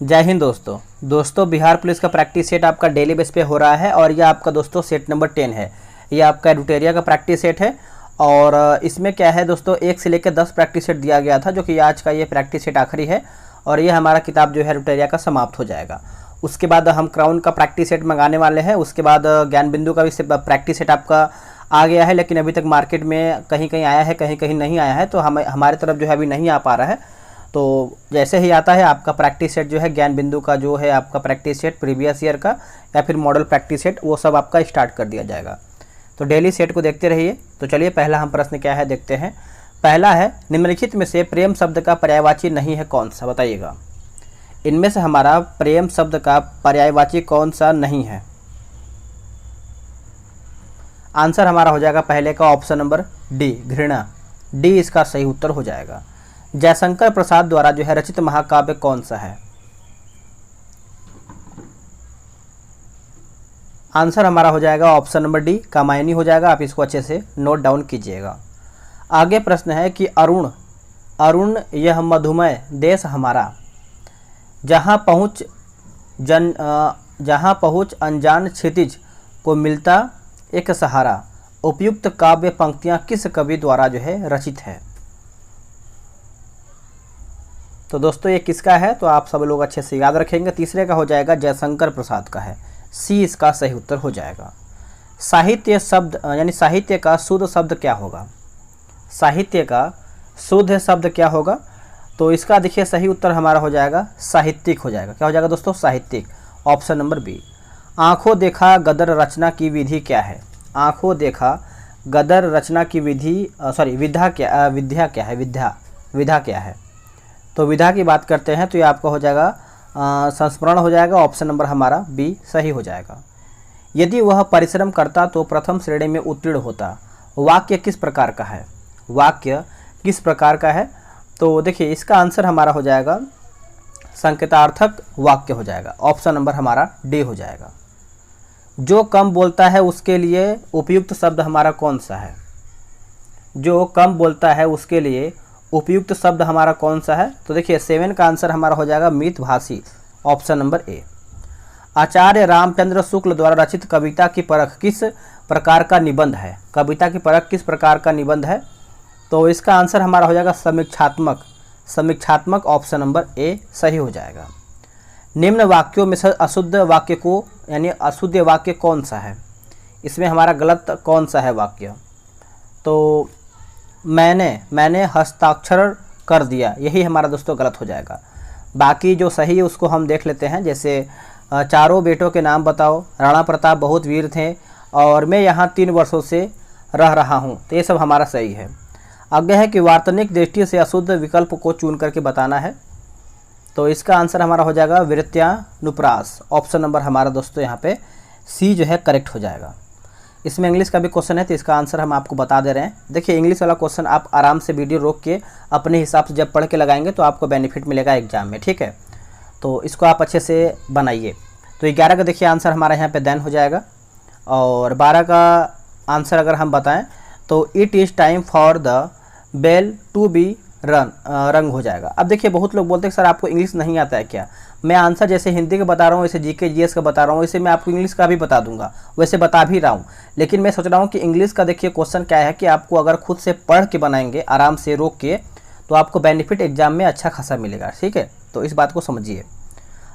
जय हिंद दोस्तों बिहार पुलिस का प्रैक्टिस सेट आपका डेली बेस पे हो रहा है और यह आपका दोस्तों सेट नंबर 10 है। यह आपका एडुटेरिया का प्रैक्टिस सेट है और इसमें क्या है दोस्तों 1 से लेकर 10 प्रैक्टिस सेट दिया गया था, जो कि आज का ये प्रैक्टिस सेट आखिरी है और ये हमारा किताब जो है एडुटेरिया का समाप्त हो जाएगा। उसके बाद हम क्राउन का प्रैक्टिस सेट मंगाने वाले हैं। उसके बाद ज्ञान बिंदु का भी प्रैक्टिस सेट आपका आ गया है, लेकिन अभी तक मार्केट में कहीं कहीं आया है, कहीं कहीं नहीं आया है, तो हमारे तरफ जो है अभी नहीं आ पा रहा है। तो जैसे ही आता है आपका प्रैक्टिस सेट जो है ज्ञान बिंदु का जो है आपका प्रैक्टिस सेट प्रीवियस ईयर का या फिर मॉडल प्रैक्टिस सेट, वो सब आपका स्टार्ट कर दिया जाएगा। तो डेली सेट को देखते रहिए। तो चलिए पहला हम प्रश्न क्या है देखते हैं। पहला है, निम्नलिखित में से प्रेम शब्द का पर्यायवाची नहीं है कौन सा, बताइएगा। इनमें से हमारा प्रेम शब्द का पर्यायवाची कौन सा नहीं है। आंसर हमारा हो जाएगा पहले का ऑप्शन नंबर डी, घृणा। डी इसका सही उत्तर हो जाएगा। जयशंकर प्रसाद द्वारा जो है रचित महाकाव्य कौन सा है। आंसर हमारा हो जाएगा ऑप्शन नंबर डी, कामायनी हो जाएगा। आप इसको अच्छे से नोट डाउन कीजिएगा। आगे प्रश्न है कि अरुण यह मधुमय देश हमारा, जहाँ पहुँच अनजान क्षितिज को मिलता एक सहारा। उपयुक्त काव्य पंक्तियाँ किस कवि द्वारा जो है रचित है। तो दोस्तों ये किसका है, तो आप सब लोग अच्छे से याद रखेंगे। तीसरे का हो जाएगा जयशंकर प्रसाद का है। सी इसका सही उत्तर हो जाएगा। साहित्य शब्द यानी साहित्य का शुद्ध शब्द क्या होगा। साहित्य का शुद्ध शब्द क्या होगा, तो इसका देखिए सही उत्तर हमारा हो जाएगा साहित्यिक हो जाएगा। क्या हो जाएगा दोस्तों, साहित्यिक। Option number B. आंखों देखा गदर रचना की विधि क्या है। आंखों देखा गदर रचना की विधा क्या है। तो विधा की बात करते हैं तो ये आपका हो जाएगा संस्मरण हो जाएगा। ऑप्शन नंबर हमारा बी सही हो जाएगा। यदि वह परिश्रम करता तो प्रथम श्रेणी में उत्तीर्ण होता। वाक्य किस प्रकार का है। वाक्य किस प्रकार का है, तो देखिए इसका आंसर हमारा हो जाएगा संकेतार्थक वाक्य हो जाएगा। ऑप्शन नंबर हमारा डी हो जाएगा। जो कम बोलता है उसके लिए उपयुक्त शब्द हमारा कौन सा है। जो कम बोलता है उसके लिए उपयुक्त शब्द हमारा कौन सा है, तो देखिए 7 का आंसर हमारा हो जाएगा मितभाषी। Option number A. Acharya Ramchandra Shukla द्वारा रचित कविता की परख किस प्रकार का निबंध है। कविता की परख किस प्रकार का निबंध है, तो इसका आंसर हमारा हो जाएगा समीक्षात्मक। ऑप्शन नंबर ए सही हो जाएगा। निम्न वाक्यों में से अशुद्ध वाक्य को यानी अशुद्ध वाक्य कौन सा है। इसमें हमारा गलत कौन सा है वाक्य, तो मैंने हस्ताक्षर कर दिया, यही हमारा दोस्तों गलत हो जाएगा। बाकी जो सही है उसको हम देख लेते हैं। जैसे चारों बेटों के नाम बताओ, राणा प्रताप बहुत वीर थे और मैं यहाँ 3 वर्षों से रह रहा हूँ, तो ये सब हमारा सही है। आगे है कि वार्तनिक दृष्टि से अशुद्ध विकल्प को चुन करके बताना है, तो इसका आंसर हमारा हो जाएगा वृत्त्यानुप्रास। ऑप्शन नंबर हमारा दोस्तों यहाँ पे सी जो है करेक्ट हो जाएगा। इसमें इंग्लिश का भी क्वेश्चन है, तो इसका आंसर हम आपको बता दे रहे हैं। देखिए इंग्लिश वाला क्वेश्चन आप आराम से वीडियो रोक के अपने हिसाब से जब पढ़ के लगाएंगे तो आपको बेनिफिट मिलेगा एग्जाम में, ठीक है। तो इसको आप अच्छे से बनाइए। तो 11 का देखिए आंसर हमारा यहाँ पे देन हो जाएगा और 12 का आंसर अगर हम बताएं तो it is time for the bell to be rung हो जाएगा। अब देखिए बहुत लोग बोलते हैं सर आपको इंग्लिश नहीं आता है क्या। मैं आंसर जैसे हिंदी का बता रहा हूँ, वैसे जीके जीएस का बता रहा हूँ, वैसे मैं आपको इंग्लिश का भी बता दूंगा, वैसे बता भी रहा हूँ। लेकिन मैं सोच रहा हूँ कि इंग्लिश का देखिए क्वेश्चन क्या है कि आपको अगर खुद से पढ़ के बनाएंगे आराम से रोक के, तो आपको बेनिफिट एग्जाम में अच्छा खासा मिलेगा, ठीक है। तो इस बात को समझिए।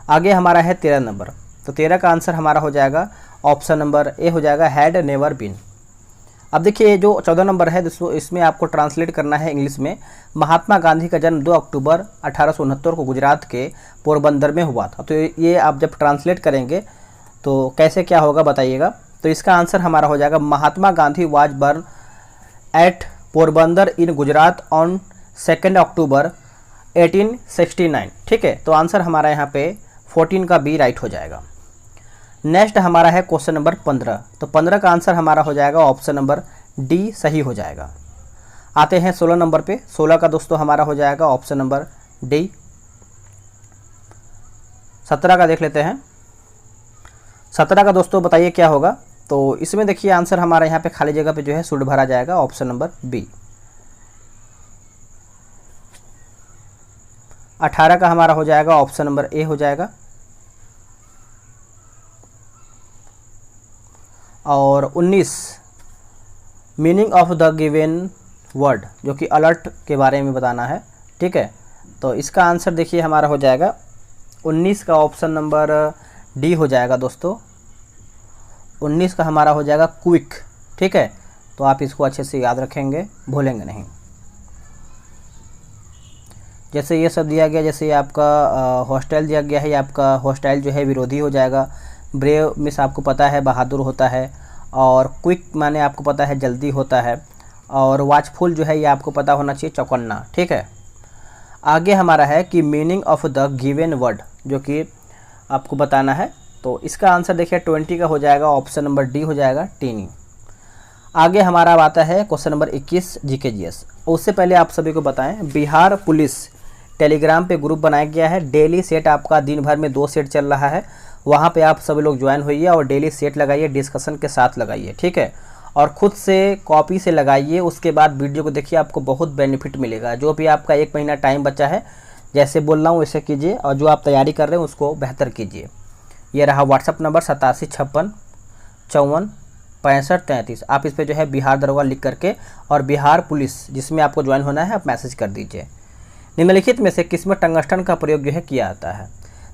आगे हमारा है 13 नंबर। तो 13 का आंसर हमारा हो जाएगा ऑप्शन नंबर ए हो जाएगा, हैड नेवर बीन। अब देखिए जो 14 नंबर है दोस्तों, इसमें आपको ट्रांसलेट करना है इंग्लिश में। महात्मा गांधी का जन्म 2 अक्टूबर 1869 को गुजरात के पोरबंदर में हुआ था। तो ये आप जब ट्रांसलेट करेंगे तो कैसे क्या होगा बताइएगा। तो इसका आंसर हमारा हो जाएगा Mahatma Gandhi was born at Porbandar in Gujarat on 2 October 1869, ठीक है। तो आंसर हमारा यहाँ पे 14 का बी राइट हो जाएगा। नेक्स्ट हमारा है क्वेश्चन नंबर 15। तो 15 का आंसर हमारा हो जाएगा ऑप्शन नंबर डी सही हो जाएगा। आते हैं 16 नंबर पे। 16 का दोस्तों हमारा हो जाएगा ऑप्शन नंबर डी। 17 का देख लेते हैं। 17 का दोस्तों बताइए क्या होगा। तो इसमें देखिए आंसर हमारा यहाँ पे खाली जगह पे जो है शुड भरा जाएगा। Option number B. 18 का हमारा हो जाएगा ऑप्शन नंबर ए हो जाएगा। और 19 meaning of the given word, जो कि अलर्ट के बारे में बताना है, ठीक है। तो इसका आंसर देखिए हमारा हो जाएगा 19 का ऑप्शन नंबर डी हो जाएगा दोस्तों। 19 का हमारा हो जाएगा क्विक, ठीक है। तो आप इसको अच्छे से याद रखेंगे, भूलेंगे नहीं। जैसे ये सब दिया गया, जैसे ये आपका हॉस्टाइल दिया गया है, ये आपका हॉस्टाइल जो है विरोधी हो जाएगा। ब्रेव मिस आपको पता है बहादुर होता है, और क्विक माने आपको पता है जल्दी होता है, और वॉचफुल जो है ये आपको पता होना चाहिए चौकन्ना, ठीक है। आगे हमारा है कि meaning of the given word, जो कि आपको बताना है। तो इसका आंसर देखिए 20 का हो जाएगा ऑप्शन नंबर डी हो जाएगा, टीनी। आगे हमारा अब आता है क्वेश्चन नंबर 21 जीके जीएस। उससे पहले आप सभी को बताएं, बिहार पुलिस टेलीग्राम पे ग्रुप बनाया गया है। डेली सेट आपका दिन भर में 2 सेट चल रहा है, वहाँ पे आप सभी लोग ज्वाइन होइए और डेली सेट लगाइए, डिस्कशन के साथ लगाइए, ठीक है। और ख़ुद से कॉपी से लगाइए, उसके बाद वीडियो को देखिए, आपको बहुत बेनिफिट मिलेगा। जो भी आपका 1 महीना टाइम बचा है, जैसे बोल रहा हूँ वैसे कीजिए, और जो आप तैयारी कर रहे हैं उसको बेहतर कीजिए। ये रहा व्हाट्सअप नंबर 8756546533। आप इस पर जो है बिहार दरोगा लिख करके और बिहार पुलिस जिसमें आपको ज्वाइन होना है आप मैसेज कर दीजिए। निम्नलिखित में से किसमें टंगस्टन का प्रयोग जो है किया जाता है?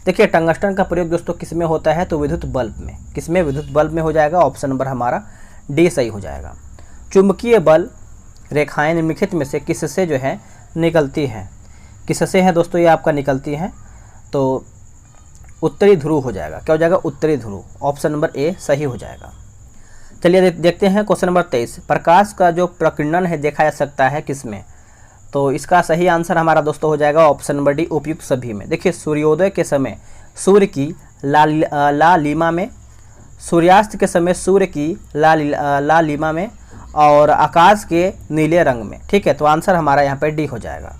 देखिए टंगस्टन का प्रयोग दोस्तों किस में होता है? तो विद्युत बल्ब में। किसमें? विद्युत बल्ब में हो जाएगा। ऑप्शन नंबर हमारा डी सही हो जाएगा। चुंबकीय बल रेखाएं निम्नलिखित में से किससे जो है निकलती हैं? किससे हैं दोस्तों ये आपका निकलती हैं? तो उत्तरी ध्रुव हो जाएगा। क्या हो जाएगा? उत्तरी ध्रुव। ऑप्शन नंबर ए सही हो जाएगा। चलिए देखते हैं क्वेश्चन नंबर 23। प्रकाश का जो प्रकीर्णन है देखा जा सकता है किसमें? तो इसका सही आंसर हमारा दोस्तों हो जाएगा ऑप्शन नंबर डी उपयुक्त सभी में। देखिए सूर्योदय के समय सूर्य की लालिमा में, सूर्यास्त के समय सूर्य की लालिमा में, और आकाश के नीले रंग में। ठीक है, तो आंसर हमारा यहाँ पर डी हो जाएगा।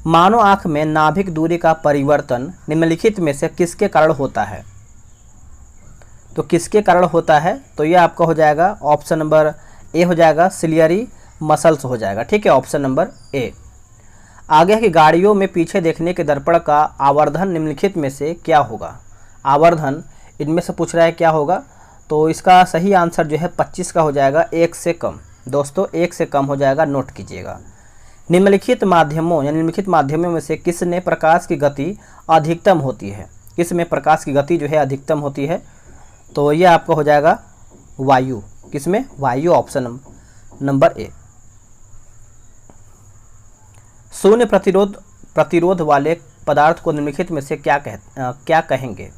मानव आँख में नाभिक दूरी का परिवर्तन निम्नलिखित में से किसके कारण होता है? तो किसके कारण होता है? तो ये आपका हो जाएगा ऑप्शन नंबर ए हो जाएगा, सिलियरी मसल्स हो जाएगा। ठीक है, ऑप्शन नंबर ए। आगे की गाड़ियों में पीछे देखने के दर्पण का आवर्धन निम्नलिखित में से क्या होगा? आवर्धन इनमें से पूछ रहा है क्या होगा? तो इसका सही आंसर जो है 25 का हो जाएगा, 1 से कम। दोस्तों 1 से कम हो जाएगा, नोट कीजिएगा। निम्नलिखित माध्यमों या निम्नलिखित माध्यमों में से किसने प्रकाश की गति अधिकतम होती है? किसमें प्रकाश की गति जो है अधिकतम होती है? तो ये आपका हो जाएगा वायु। किसमें? वायु। ऑप्शन नंबर ए। शून्य प्रतिरोध वाले पदार्थ को निम्नलिखित में से क्या कहेंगे?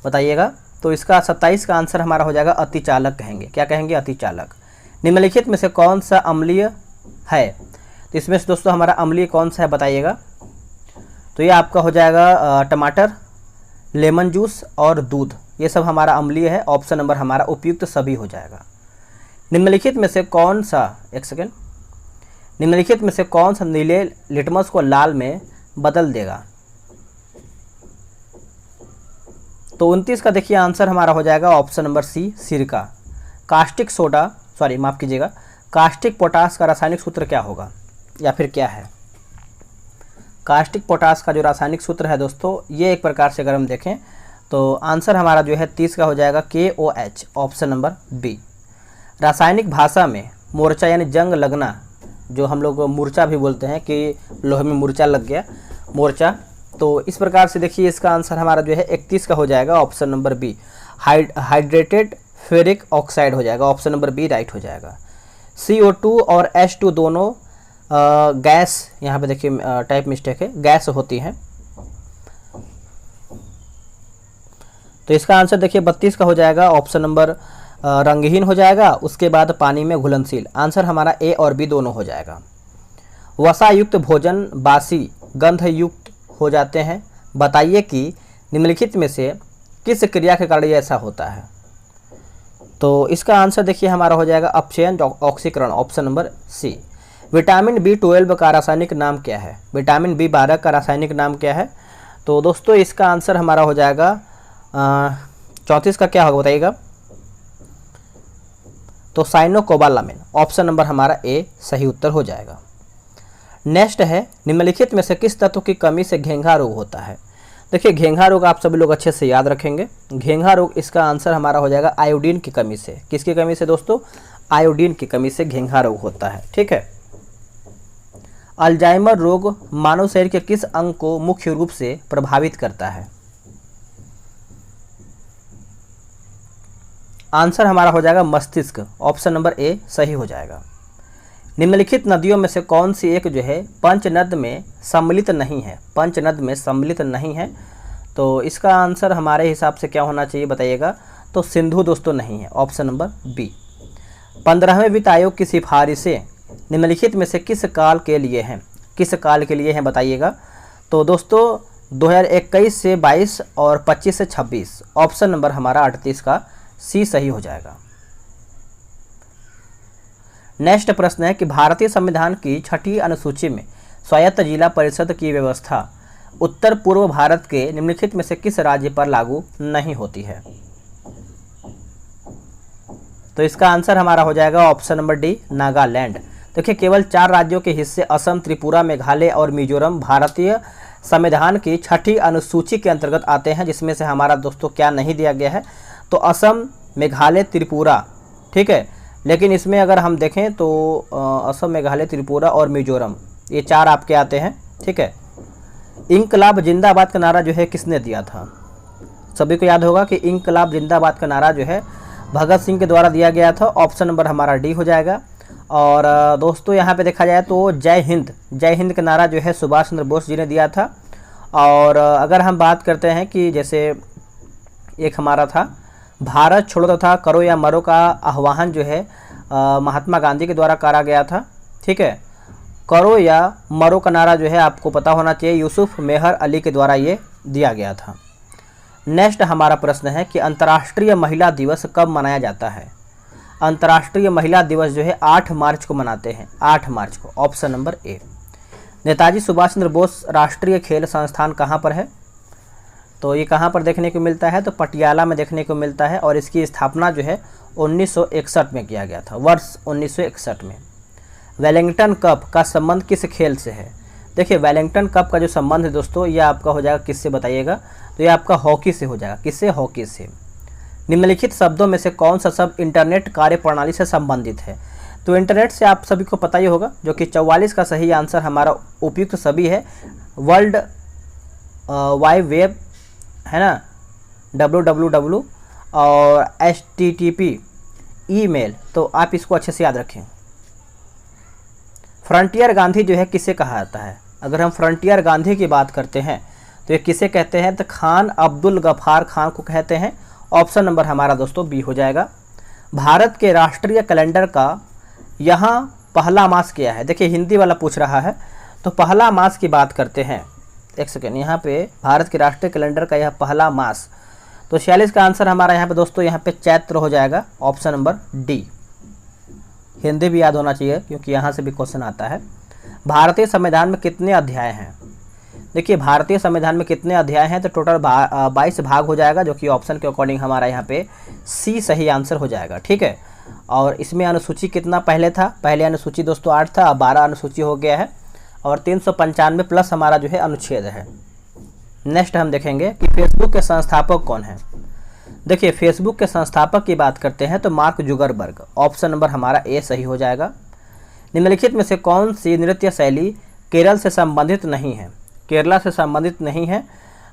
बताइएगा। तो इसका 27 का आंसर हमारा हो जाएगा अतिचालक कहेंगे। क्या कहेंगे? अतिचालक। निम्नलिखित में से कौन सा अम्लीय है? तो इसमें से दोस्तों हमारा अम्लीय कौन सा है बताइएगा। तो ये आपका हो जाएगा टमाटर, लेमन जूस और दूध, ये सब हमारा अम्लीय है। ऑप्शन नंबर हमारा उपयुक्त सभी हो जाएगा। निम्नलिखित में से कौन सा, एक सेकेंड, निम्नलिखित में से कौन सा नीले लिटमस को लाल में बदल देगा? तो 29 का देखिए आंसर हमारा हो जाएगा ऑप्शन नंबर सी, सिरका। कास्टिक सोडा, सॉरी माफ़ कीजिएगा, कास्टिक पोटास का रासायनिक सूत्र क्या होगा या फिर क्या है? कास्टिक पोटास का जो रासायनिक सूत्र है दोस्तों, ये एक प्रकार से अगर हम देखें तो आंसर हमारा जो है 30 का हो जाएगा KOH। Option number B. रासायनिक भाषा में मोर्चा यानी जंग लगना, जो हम लोग मूर्छा भी बोलते हैं कि लोहे में मूर्छा लग गया, मोर्चा। तो इस प्रकार से देखिए इसका आंसर हमारा जो है 31 का हो जाएगा, option number B, hydrated ferric oxide हो जाएगा। ऑप्शन नंबर बी राइट हो जाएगा। CO2 और H2 दोनों गैस, यहाँ पे देखिए टाइप मिस्टेक है, गैस होती हैं। तो इसका आंसर देखिए 32 का हो जाएगा, ऑप्शन नंबर रंगहीन हो जाएगा। उसके बाद पानी में घुलनशील। आंसर हमारा ए और बी दोनों हो जाएगा। वसा युक्त भोजन बासी गंध युक्त हो जाते हैं, बताइए कि निम्नलिखित में से किस क्रिया के कारण ऐसा होता है? तो इसका आंसर देखिए हमारा हो जाएगा अपचयन ऑक्सीकरण। Option number C. Vitamin B12 का रासायनिक नाम क्या है? विटामिन B12 का रासायनिक नाम क्या है? तो दोस्तों इसका आंसर हमारा हो जाएगा 34 का क्या होगा बताइएगा। तो साइनोकोबालामिन। ऑप्शन नंबर हमारा ए सही उत्तर हो जाएगा। नेक्स्ट है, निम्नलिखित में से किस तत्व की कमी से घेंघा रोग होता है। देखिए घेंघा रोग आप सभी लोग अच्छे से याद रखेंगे। घेंघा रोग, इसका आंसर हमारा हो जाएगा आयोडीन की कमी से। किसकी कमी से दोस्तों? आयोडीन की कमी से घेंघा रोग होता है। ठीक है। अल्जाइमर रोग मानव शरीर के किस अंग को मुख्य रूप से प्रभावित करता है? आंसर हमारा हो जाएगा मस्तिष्क। ऑप्शन नंबर ए सही हो जाएगा। निम्नलिखित नदियों में से कौन सी एक जो है पंचनद में सम्मिलित नहीं है? पंचनद में सम्मिलित नहीं है, तो इसका आंसर हमारे हिसाब से क्या होना चाहिए बताइएगा? तो सिंधु दोस्तों नहीं है। Option number B. 15वें वित्त आयोग की सिफारिशें निम्नलिखित में से किस काल के लिए हैं? किस काल के लिए हैं बताइएगा? तो दोस्तों 2021 से 22 और 25 से 26। ऑप्शन नंबर हमारा 38 का सी सही हो जाएगा। नेक्स्ट प्रश्न है कि भारतीय संविधान की 6ठी अनुसूची में स्वायत्त जिला परिषद की व्यवस्था उत्तर पूर्व भारत के निम्नलिखित में से किस राज्य पर लागू नहीं होती है? तो इसका आंसर हमारा हो जाएगा ऑप्शन नंबर डी, नागालैंड। देखिए केवल 4 राज्यों के हिस्से असम, त्रिपुरा, मेघालय और मिजोरम भारतीय संविधान की 6ठी अनुसूची के अंतर्गत आते हैं, जिसमें से हमारा दोस्तों क्या नहीं दिया गया है? तो असम, मेघालय, त्रिपुरा। ठीक है, लेकिन इसमें अगर हम देखें तो असम, मेघालय, त्रिपुरा और मिजोरम, ये 4 आपके आते हैं। ठीक है। इंकलाब जिंदाबाद का नारा जो है किसने दिया था? सभी को याद होगा कि इंकलाब जिंदाबाद का नारा जो है भगत सिंह के द्वारा दिया गया था। ऑप्शन नंबर हमारा डी हो जाएगा। और दोस्तों यहाँ पे देखा जाए तो जय हिंद का नारा जो है सुभाष चंद्र बोस जी ने दिया था। और अगर हम बात करते हैं कि जैसे एक हमारा था भारत छोड़ो तथा करो या मरो का आह्वान जो है महात्मा गांधी के द्वारा करा गया था। ठीक है। करो या मरो का नारा जो है आपको पता होना चाहिए यूसुफ मेहर अली के द्वारा ये दिया गया था। नेक्स्ट हमारा प्रश्न है कि अंतर्राष्ट्रीय महिला दिवस कब मनाया जाता है? अंतर्राष्ट्रीय महिला दिवस जो है 8 मार्च को मनाते हैं, 8 मार्च को। Option number A. Netaji Subhash Chandra Bose राष्ट्रीय खेल संस्थान कहाँ पर है? तो ये कहाँ पर देखने को मिलता है? तो पटियाला में देखने को मिलता है। और इसकी स्थापना जो है 1961 में किया गया था, वर्ष 1961 में। वेलिंगटन कप का संबंध किस खेल से है? देखिए वेलिंगटन कप का जो संबंध है दोस्तों, ये आपका हो जाएगा किससे बताइएगा? तो ये आपका हॉकी से हो जाएगा। किससे? हॉकी से। निम्नलिखित शब्दों में से कौन सा शब्द इंटरनेट कार्यप्रणाली से संबंधित है? तो इंटरनेट से आप सभी को पता ही होगा, जो कि 44 का सही आंसर हमारा उपयुक्त सभी है। वर्ल्ड वाइड वेब है ना, www और HTTP ईमेल, तो आप इसको अच्छे से याद रखें। फ्रंटियर गांधी जो है किसे कहा जाता है? अगर हम फ्रंटियर गांधी की बात करते हैं तो ये किसे कहते हैं? तो खान अब्दुल गफ्फार खान को कहते हैं। ऑप्शन नंबर हमारा दोस्तों बी हो जाएगा। भारत के राष्ट्रीय कैलेंडर का यहाँ पहला मास क्या है? देखिए हिंदी वाला पूछ रहा है, तो पहला मास की बात करते हैं। एक सेकेंड, यहाँ पे भारत के राष्ट्रीय कैलेंडर का यह पहला मास, तो 46 का आंसर हमारा यहाँ पे दोस्तों यहाँ पे चैत्र हो जाएगा। Option number D. हिंदी भी याद होना चाहिए क्योंकि यहाँ से भी क्वेश्चन आता है। भारतीय संविधान में कितने अध्याय हैं? देखिए भारतीय संविधान में कितने अध्याय हैं? तो टोटल 22 भाग हो जाएगा, जो कि ऑप्शन के अकॉर्डिंग हमारा यहाँ पे सी सही आंसर हो जाएगा। ठीक है। और इसमें अनुसूची कितना पहले था? पहले अनुसूची दोस्तों 8 था, अब 12 अनुसूची हो गया है। और 395 प्लस हमारा जो है अनुच्छेद है। नेक्स्ट हम देखेंगे कि फेसबुक के संस्थापक कौन है। देखिए फेसबुक के संस्थापक की बात करते हैं तो मार्क जुगरबर्ग। ऑप्शन नंबर हमारा ए सही हो जाएगा। निम्नलिखित में से कौन सी नृत्य शैली केरल से संबंधित नहीं है? केरला से संबंधित नहीं है,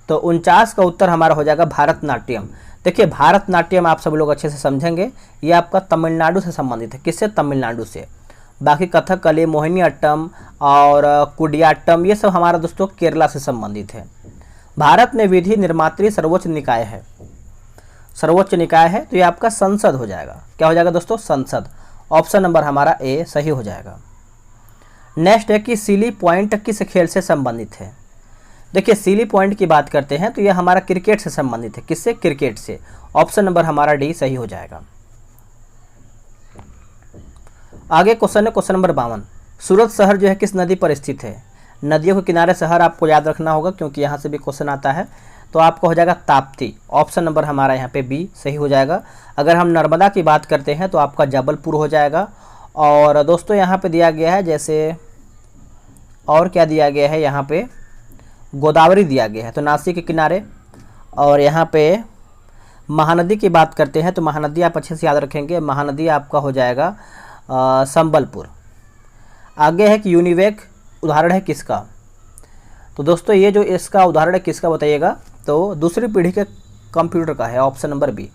तो 49 का उत्तर हमारा हो जाएगा भारतनाट्यम। देखिए भारतनाट्यम आप सब लोग अच्छे से समझेंगे, ये आपका तमिलनाडु से संबंधित है। किससे? तमिलनाडु से। बाकी कथकली, मोहिनीअट्टम और कुडियाट्टम, ये सब हमारा दोस्तों केरला से संबंधित है। भारत में विधि निर्मात्री सर्वोच्च निकाय है, सर्वोच्च निकाय है, तो ये आपका संसद हो जाएगा। क्या हो जाएगा दोस्तों? संसद। ऑप्शन नंबर हमारा ए सही हो जाएगा। नेक्स्ट है कि सीली पॉइंट किस खेल से संबंधित है? देखिए सीली पॉइंट की बात करते हैं तो यह हमारा क्रिकेट से संबंधित है। किससे? क्रिकेट से। ऑप्शन नंबर हमारा डी सही हो जाएगा। आगे क्वेश्चन है क्वेश्चन नंबर 52। सूरत शहर जो है किस नदी पर स्थित है? नदियों के किनारे शहर आपको याद रखना होगा क्योंकि यहाँ से भी क्वेश्चन आता है। तो आपको हो जाएगा ताप्ती। ऑप्शन नंबर हमारा यहाँ पे बी सही हो जाएगा। अगर हम नर्मदा की बात करते हैं तो आपका जबलपुर हो जाएगा। और दोस्तों यहाँ पे दिया गया है जैसे और क्या दिया गया है, यहाँ पे गोदावरी दिया गया है, तो नासिक के किनारे। और यहाँ पे महानदी की बात करते हैं तो महानदी आप अच्छे से याद रखेंगे, महानदी आपका हो जाएगा संबलपुर। आगे है कि यूनिवेक उदाहरण है किसका, तो दोस्तों ये जो इसका उदाहरण है किसका बताइएगा, तो दूसरी पीढ़ी के कंप्यूटर का है, ऑप्शन नंबर बी।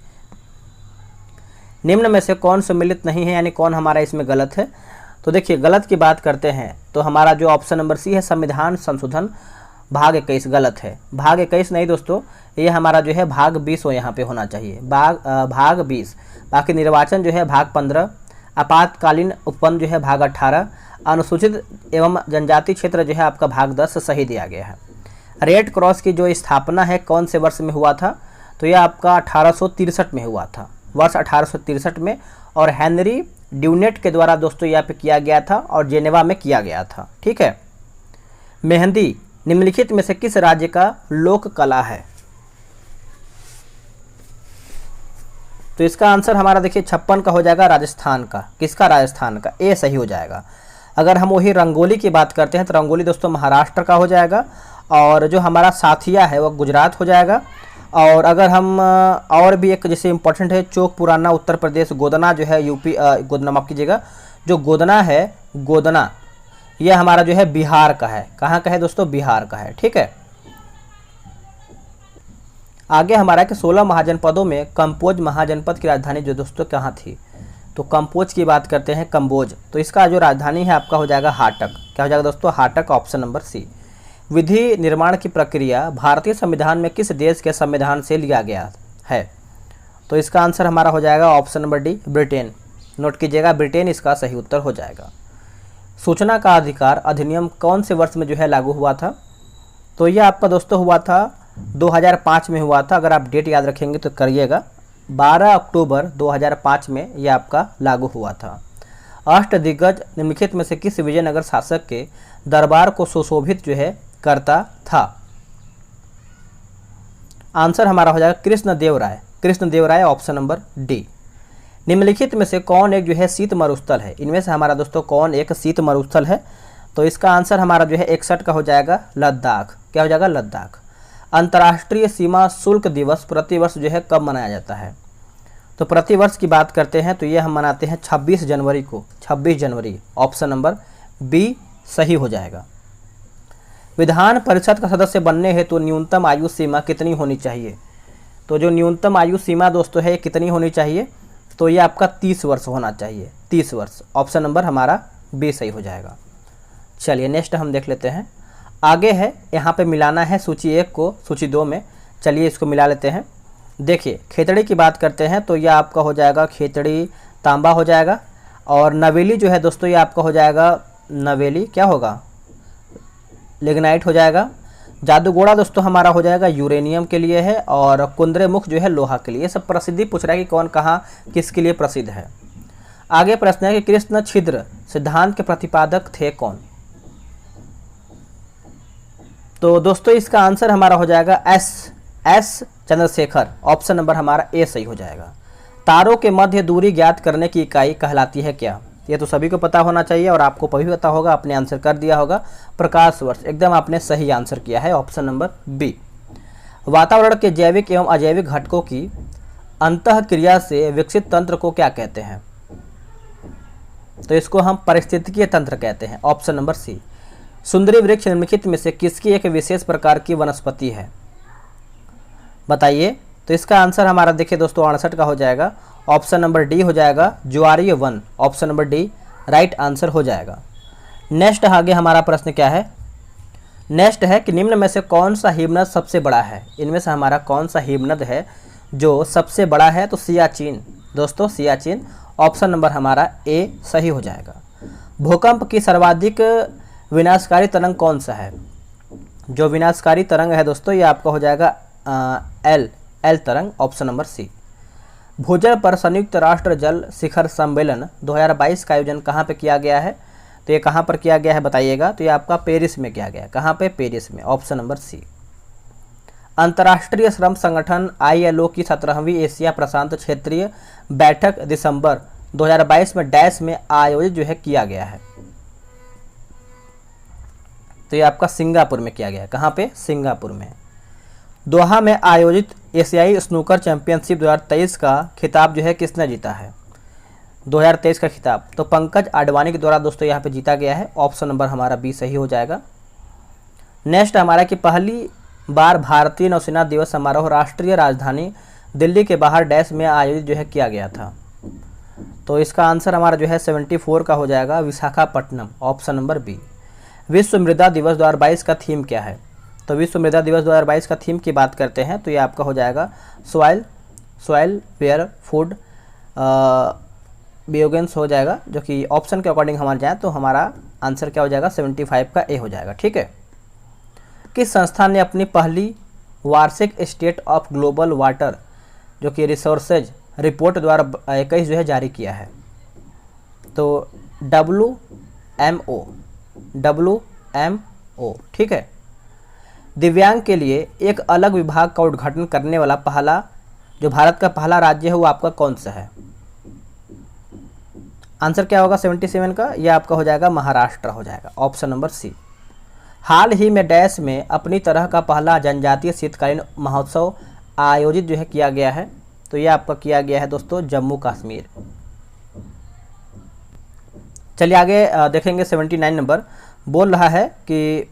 निम्न में से कौन सम्मिलित नहीं है, यानी कौन हमारा इसमें गलत है, तो देखिए गलत की बात करते हैं तो हमारा जो ऑप्शन नंबर सी है संविधान संशोधन भाग 21 गलत है। भाग 21 नहीं दोस्तों, ये हमारा जो है भाग 20 हो, यहाँ पे होना चाहिए भाग 20। बाकी निर्वाचन जो है भाग 15, आपातकालीन उपवन जो है भाग 18, अनुसूचित एवं जनजाति क्षेत्र जो है आपका भाग 10 सही दिया गया है। रेड क्रॉस की जो स्थापना है कौन से वर्ष में हुआ था, तो यह आपका 1863 में हुआ था, वर्ष 1863 में, और हेनरी ड्यूनेट के द्वारा दोस्तों यहाँ पे किया गया था और जेनेवा में किया गया था। ठीक है। मेहंदी निम्नलिखित में से किस राज्य का लोक कला है, तो इसका आंसर हमारा देखिए 56 का हो जाएगा राजस्थान का। किसका, राजस्थान का, ए सही हो जाएगा। अगर हम वही रंगोली की बात करते हैं तो रंगोली दोस्तों महाराष्ट्र का हो जाएगा, और जो हमारा साथिया है वो गुजरात हो जाएगा। और अगर हम और भी एक जैसे इंपॉर्टेंट है चौक पुराना उत्तर प्रदेश, गोदना जो है यूपी, गोदना माफ कीजिएगा, जो गोदना है, गोदना यह हमारा जो है बिहार का है। कहाँ का है दोस्तों, बिहार का है। ठीक है। आगे हमारा कि 16 महाजनपदों में कंपोज महाजनपद की राजधानी जो दोस्तों कहाँ थी, तो कंपोज की बात करते हैं कंबोज, तो इसका जो राजधानी है आपका हो जाएगा हाटक। क्या हो जाएगा दोस्तों, हाटक, ऑप्शन नंबर सी। विधि निर्माण की प्रक्रिया भारतीय संविधान में किस देश के संविधान से लिया गया है, तो इसका आंसर हमारा हो जाएगा option number D, Britain. Note कीजिएगा, ब्रिटेन इसका सही उत्तर हो जाएगा। सूचना का अधिकार अधिनियम कौन से वर्ष में जो है लागू हुआ था, तो यह आपका दोस्तों हुआ था 2005 में हुआ था। अगर आप डेट याद रखेंगे तो करिएगा, 12 अक्टूबर 2005 में यह आपका लागू हुआ था। अष्टदिग्गज निम्नलिखित में से किस विजयनगर शासक के दरबार को सुशोभित जो है करता था, आंसर हमारा हो जाएगा कृष्णदेव राय। कृष्णदेव राय, ऑप्शन नंबर डी। निम्नलिखित में से कौन एक जो है शीत मरुस्थल है, इनमें से हमारा दोस्तों कौन एक शीत मरुस्थल है, तो इसका आंसर हमारा जो है 61 का हो जाएगा लद्दाख। क्या हो जाएगा, लद्दाख। अंतर्राष्ट्रीय सीमा शुल्क दिवस प्रतिवर्ष जो है कब मनाया जाता है, तो प्रतिवर्ष की बात करते हैं तो ये हम मनाते हैं 26 जनवरी को, 26 जनवरी, ऑप्शन नंबर बी सही हो जाएगा। विधान परिषद का सदस्य बनने हेतु न्यूनतम आयु सीमा कितनी होनी चाहिए, तो जो न्यूनतम आयु सीमा दोस्तों है कितनी होनी चाहिए, तो ये आपका 30 वर्ष होना चाहिए, 30 वर्ष, ऑप्शन नंबर हमारा बी सही हो जाएगा। चलिए नेक्स्ट हम देख लेते हैं। आगे है, यहाँ पे मिलाना है सूची 1 को सूची 2 में, चलिए इसको मिला लेते हैं। देखिए खेतड़ी की बात करते हैं तो यह आपका हो जाएगा खेतड़ी तांबा हो जाएगा, और नवेली जो है दोस्तों ये आपका हो जाएगा नवेली, क्या होगा, लिग्नाइट हो जाएगा। जादूगोड़ा दोस्तों हमारा हो जाएगा यूरेनियम के लिए है, और कुंदरे मुख जो है लोहा के लिए। सब प्रसिद्धि पूछ रहा है कि कौन कहाँ किसके लिए प्रसिद्ध है। आगे प्रश्न है कि कृष्ण छिद्र सिद्धांत के प्रतिपादक थे कौन, तो दोस्तों इसका आंसर हमारा हो जाएगा एस चंद्रशेखर, ऑप्शन नंबर हमारा ए सही हो जाएगा। तारों के मध्य दूरी ज्ञात करने की इकाई कहलाती है क्या, ये तो सभी को पता होना चाहिए और आपको भी पता होगा, आपने आंसर कर दिया होगा, प्रकाश वर्ष। एकदम आपने सही आंसर किया है, ऑप्शन नंबर बी। वातावरण के जैविक एवं अजैविक घटकों की अंतःक्रिया से विकसित तंत्र को क्या कहते हैं, तो इसको हम पारिस्थितिकीय तंत्र कहते हैं, ऑप्शन नंबर सी। सुंदरी वृक्ष निम्नलिखित में से किसकी एक विशेष प्रकार की वनस्पति है, बताइए, तो इसका आंसर हमारा देखिए दोस्तों 68 का हो जाएगा, ऑप्शन नंबर डी हो जाएगा, ज्वारीय one, option number D right answer हो जाएगा। नेक्स्ट आगे हमारा प्रश्न क्या है, नेक्स्ट है कि निम्न में से कौन सा हिमनद सबसे बड़ा है, इनमें से हमारा कौन सा हिमनद है जो सबसे बड़ा है, तो सियाचिन दोस्तों, सियाचिन, ऑप्शन नंबर हमारा ए सही हो जाएगा। भूकंप की सर्वाधिक विनाशकारी तरंग कौन सा है, जो विनाशकारी तरंग है दोस्तों ये आपका हो जाएगा एल तरंग, ऑप्शन नंबर सी। भूजल पर संयुक्त राष्ट्र जल शिखर सम्मेलन 2022 का आयोजन कहाँ पे किया गया है, तो ये कहाँ पर किया गया है बताइएगा, तो ये आपका पेरिस में किया गया है। कहाँ पे, पेरिस में, ऑप्शन नंबर सी। अंतर्राष्ट्रीय श्रम संगठन ILO की 17वीं एशिया प्रशांत क्षेत्रीय बैठक दिसंबर 2022 में डैश में आयोजित जो है किया गया है, तो ये आपका सिंगापुर में किया गया है। कहाँ पे? सिंगापुर में। दोहा में आयोजित एशियाई स्नूकर चैंपियनशिप 2023 का खिताब जो है किसने जीता है? 2023 का खिताब तो पंकज आडवाणी के द्वारा दोस्तों यहाँ पे जीता गया है। ऑप्शन नंबर हमारा बी सही हो जाएगा। नेक्स्ट हमारा कि पहली बार भारतीय नौसेना दिवस समारोह राष्ट्रीय राजधानी दिल्ली के बाहर डैश में आयोजित जो है किया गया था। तो इसका आंसर हमारा जो है 74 का हो जाएगा, विशाखापट्टनम। Option number B. विश्व मृदा दिवस 2022 का थीम क्या है? तो विश्व मृदा दिवस 2022 का थीम की बात करते हैं तो ये आपका हो जाएगा सॉइल वेयर फूड बियोगेंस हो जाएगा, जो कि ऑप्शन के अकॉर्डिंग हमारे जाए तो हमारा आंसर क्या हो जाएगा? 75 का ए हो जाएगा। ठीक है। किस संस्था ने अपनी पहली वार्षिक स्टेट ऑफ ग्लोबल वाटर जो कि रिसोर्सेज रिपोर्ट द्वारा 21 जो है जारी किया है? तो WMO। ठीक है। दिव्यांग के लिए एक अलग विभाग का उद्घाटन करने वाला पहला जो भारत का पहला राज्य है वो आपका कौन सा है? आंसर क्या होगा 77 का? यह आपका हो जाएगा महाराष्ट्र हो जाएगा। Option number C. हाल ही में डैश में अपनी तरह का पहला जनजातीय शीतकालीन महोत्सव आयोजित जो है किया गया है? तो यह आपका किया गया है दोस्तों जम्मू कश्मीर। चलिए आगे देखेंगे। 79 नंबर बोल रहा है कि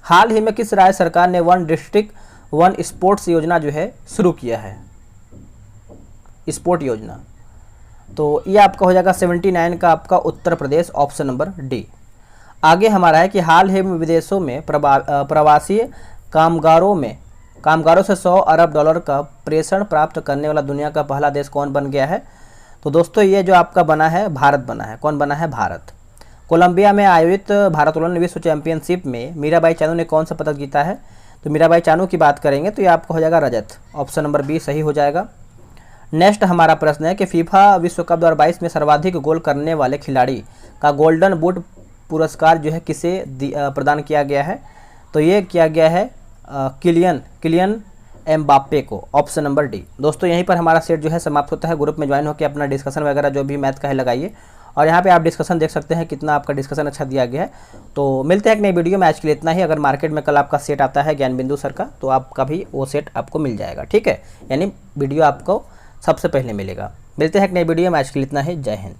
हाल ही में किस राज्य सरकार ने वन डिस्ट्रिक्ट वन स्पोर्ट्स योजना जो है शुरू किया है? स्पोर्ट योजना। तो ये आपका हो जाएगा 79 का आपका उत्तर प्रदेश। Option number D. आगे हमारा है कि हाल ही में विदेशों में प्रवासी कामगारों से 100 अरब डॉलर का प्रेषण प्राप्त करने वाला दुनिया का पहला देश कौन बन गया है? तो दोस्तों ये जो आपका बना है भारत बना है। कौन बना है? भारत। कोलंबिया में आयोजित भारोत्तोलन विश्व चैंपियनशिप में मीराबाई चानू ने कौन सा पदक जीता है? तो मीराबाई चानू की बात करेंगे तो ये आपका हो जाएगा रजत। ऑप्शन नंबर बी सही हो जाएगा। नेक्स्ट हमारा प्रश्न है कि फीफा विश्व कप 2022 में सर्वाधिक गोल करने वाले खिलाड़ी का गोल्डन बूट पुरस्कार जो है किसे प्रदान किया गया है? तो ये किया गया है किलियन एम्बाप्पे को। Option number D. दोस्तों यहीं पर हमारा सेट जो है समाप्त होता है। ग्रुप में ज्वाइन होकर अपना डिस्कशन वगैरह जो भी मैथ का है लगाइए, और यहाँ पे आप डिस्कशन देख सकते हैं कितना आपका डिस्कशन अच्छा दिया गया है। तो मिलते हैं एक नई वीडियो में। आज के लिए इतना ही। अगर मार्केट में कल आपका सेट आता है ज्ञान बिंदु सर का तो आपका भी वो सेट आपको मिल जाएगा। ठीक है, यानी वीडियो आपको सबसे पहले मिलेगा। मिलते हैं एक नई वीडियो में। आज के लिए इतना ही। जय हिंद।